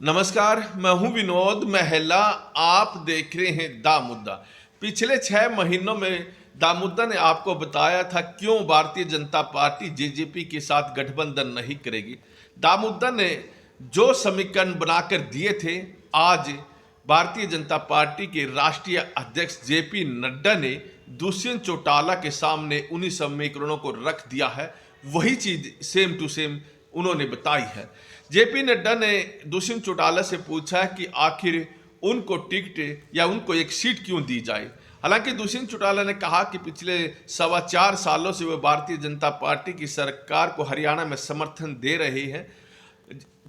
नमस्कार, मैं हूं विनोद महला। आप देख रहे हैं दा मुद्दा। पिछले 6 महीनों में दा मुद्दा ने आपको बताया था क्यों भारतीय जनता पार्टी जेजेपी के साथ गठबंधन नहीं करेगी। दा मुद्दा ने जो समीकरण बनाकर दिए थे, आज भारतीय जनता पार्टी के राष्ट्रीय अध्यक्ष जेपी नड्डा ने दुष्यंत चौटाला के सामने उन्हीं समीकरणों को रख दिया है। वही चीज सेम टू सेम उन्होंने बताई है। जेपी नड्डा ने दुष्यंत चौटाला से पूछा कि आखिर उनको टिकट या उनको एक सीट क्यों दी जाए। हालांकि दुष्यंत चौटाला ने कहा कि पिछले 4.25 सालों से वे भारतीय जनता पार्टी की सरकार को हरियाणा में समर्थन दे रहे हैं।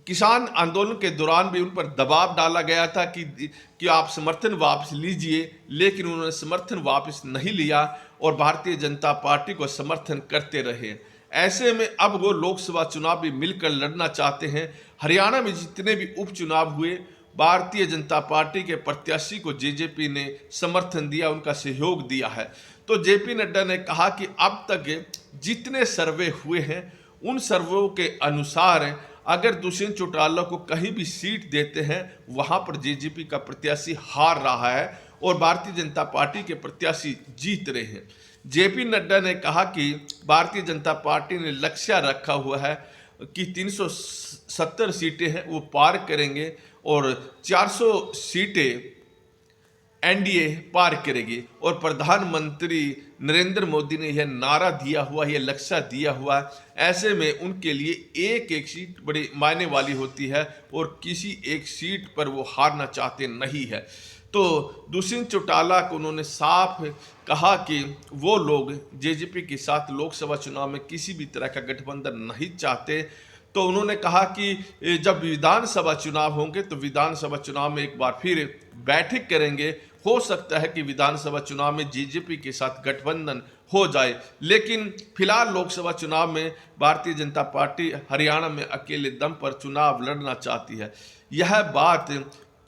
किसान आंदोलन के दौरान भी उन पर दबाव डाला गया था कि आप समर्थन वापस लीजिए, लेकिन उन्होंने समर्थन वापस नहीं लिया और भारतीय जनता पार्टी को समर्थन करते रहे। ऐसे में अब वो लोकसभा चुनाव भी मिलकर लड़ना चाहते हैं। हरियाणा में जितने भी उपचुनाव हुए, भारतीय जनता पार्टी के प्रत्याशी को जेजेपी ने समर्थन दिया, उनका सहयोग दिया है। तो जेपी नड्डा ने कहा कि अब तक जितने सर्वे हुए हैं उन सर्वे के अनुसार अगर दुष्यंत चौटाला को कहीं भी सीट देते हैं, वहां पर जेजेपी का प्रत्याशी हार रहा है और भारतीय जनता पार्टी के प्रत्याशी जीत रहे हैं। जेपी नड्डा ने कहा कि भारतीय जनता पार्टी ने लक्ष्य रखा हुआ है कि 370 सीटें हैं वो पार करेंगे और 400 सीटें एनडीए पार करेगी। और प्रधानमंत्री नरेंद्र मोदी ने यह नारा दिया हुआ, यह लक्ष्य दिया हुआ। ऐसे में उनके लिए एक एक सीट बड़ी मायने वाली होती है और किसी एक सीट पर वो हारना चाहते नहीं है। तो दुष्यंत चौटाला को उन्होंने साफ कहा कि वो लोग जेजेपी के साथ लोकसभा चुनाव में किसी भी तरह का गठबंधन नहीं चाहते। तो उन्होंने कहा कि जब विधानसभा चुनाव होंगे तो विधानसभा चुनाव में एक बार फिर बैठक करेंगे। हो सकता है कि विधानसभा चुनाव में जेजेपी के साथ गठबंधन हो जाए, लेकिन फिलहाल लोकसभा चुनाव में भारतीय जनता पार्टी हरियाणा में अकेले दम पर चुनाव लड़ना चाहती है। यह बात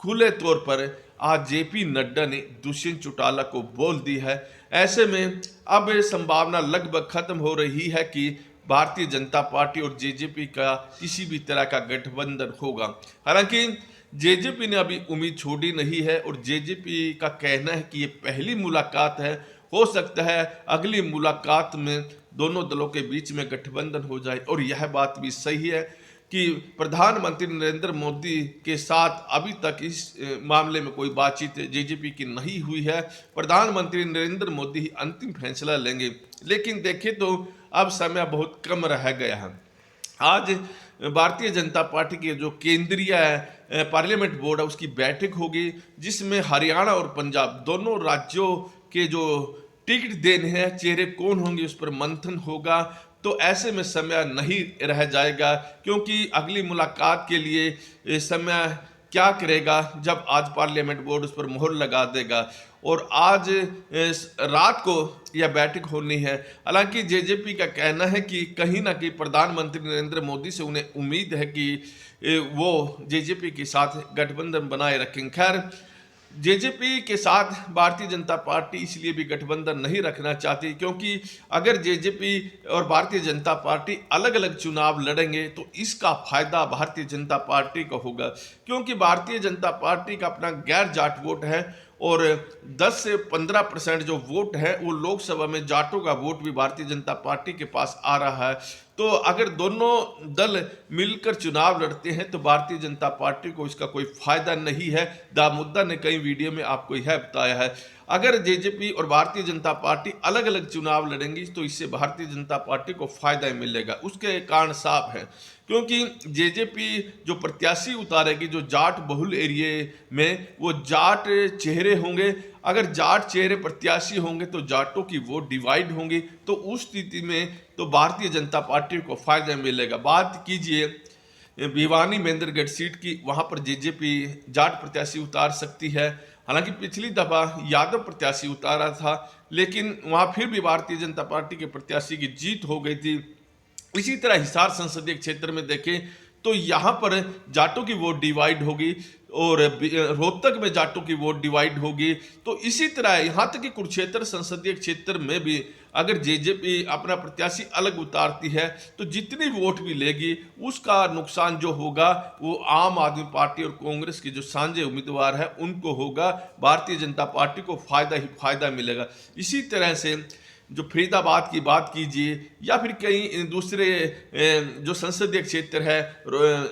खुले तौर पर आज जेपी नड्डा ने दुष्यंत चौटाला को बोल दी है। ऐसे में अब ये संभावना लगभग खत्म हो रही है कि भारतीय जनता पार्टी और जेजेपी का किसी भी तरह का गठबंधन होगा। हालांकि जेजेपी ने अभी उम्मीद छोड़ी नहीं है और जेजेपी का कहना है कि ये पहली मुलाकात है। हो सकता है अगली मुलाकात में दोनों दलों के बीच में गठबंधन हो जाए। और यह बात भी सही है कि प्रधानमंत्री नरेंद्र मोदी के साथ अभी तक इस मामले में कोई बातचीत जेजेपी की नहीं हुई है। प्रधानमंत्री नरेंद्र मोदी ही अंतिम फैसला लेंगे, लेकिन देखें तो अब समय बहुत कम रह गया है। आज भारतीय जनता पार्टी के जो केंद्रीय पार्लियामेंट बोर्ड है उसकी बैठक होगी, जिसमें हरियाणा और पंजाब दोनों राज्यों के जो टिकट देने हैं, चेहरे कौन होंगे, उस पर मंथन होगा। तो ऐसे में समय नहीं रह जाएगा, क्योंकि अगली मुलाकात के लिए समय क्या करेगा जब आज पार्लियामेंट बोर्ड उस पर मोहर लगा देगा। और आज रात को यह बैठक होनी है। हालांकि जेजेपी का कहना है कि कहीं ना कहीं प्रधानमंत्री नरेंद्र मोदी से उन्हें उम्मीद है कि वो जेजेपी के साथ गठबंधन बनाए रखेंगे। खैर, जेजेपी के साथ भारतीय जनता पार्टी इसलिए भी गठबंधन नहीं रखना चाहती क्योंकि अगर जेजेपी और भारतीय जनता पार्टी अलग अलग चुनाव लड़ेंगे तो इसका फायदा भारतीय जनता पार्टी को होगा, क्योंकि भारतीय जनता पार्टी का अपना गैर जाट वोट है और 10 से 15% जो वोट है वो लोकसभा में जाटों का वोट भी भारतीय जनता पार्टी के पास आ रहा है। तो अगर दोनों दल मिलकर चुनाव लड़ते हैं तो भारतीय जनता पार्टी को इसका कोई फायदा नहीं है। दा मुद्दा ने कई वीडियो में आपको यह बताया है। अगर जेजेपी और भारतीय जनता पार्टी अलग अलग चुनाव लड़ेंगी तो इससे भारतीय जनता पार्टी को फायदा मिलेगा। उसके कारण साफ है, क्योंकि जेजेपी जो प्रत्याशी उतारेगी जो जाट बहुल एरिया में, वो जाट चेहरे होंगे। अगर जाट चेहरे प्रत्याशी होंगे तो जाटों की वोट डिवाइड होंगी, तो उस स्थिति में तो भारतीय जनता पार्टी को फायदा मिलेगा। बात कीजिए भिवानी महेंद्रगढ़ सीट की, वहां पर जेजेपी जाट प्रत्याशी उतार सकती है। हालांकि पिछली दफा यादव प्रत्याशी उतारा था, लेकिन वहां फिर भी भारतीय जनता पार्टी के प्रत्याशी की जीत हो गई थी। इसी तरह हिसार संसदीय क्षेत्र में देखें तो यहाँ पर जाटों की वोट डिवाइड होगी और रोहतक में जाटों की वोट डिवाइड होगी। तो इसी तरह यहाँ तक कि कुरुक्षेत्र संसदीय क्षेत्र में भी अगर जेजेपी अपना प्रत्याशी अलग उतारती है तो जितनी वोट भी लेगी उसका नुकसान जो होगा वो आम आदमी पार्टी और कांग्रेस के जो साझे उम्मीदवार है उनको होगा। भारतीय जनता पार्टी को फायदा ही फायदा मिलेगा। इसी तरह से जो फरीदाबाद की बात कीजिए या फिर कई दूसरे जो संसदीय क्षेत्र है,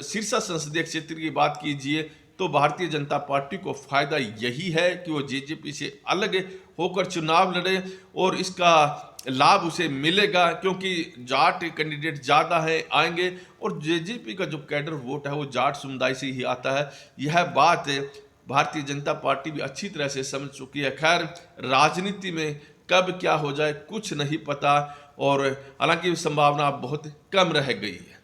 सिरसा संसदीय क्षेत्र की बात कीजिए, तो भारतीय जनता पार्टी को फायदा यही है कि वो जेजेपी से अलग होकर चुनाव लड़े और इसका लाभ उसे मिलेगा क्योंकि जाट कैंडिडेट ज़्यादा है आएंगे और जेजेपी का जो कैडर वोट है वो जाट समुदाय से ही आता है। यह बात भारतीय जनता पार्टी भी अच्छी तरह से समझ चुकी है। खैर, राजनीति में कब क्या हो जाए कुछ नहीं पता और हालांकि संभावना अब बहुत कम रह गई है।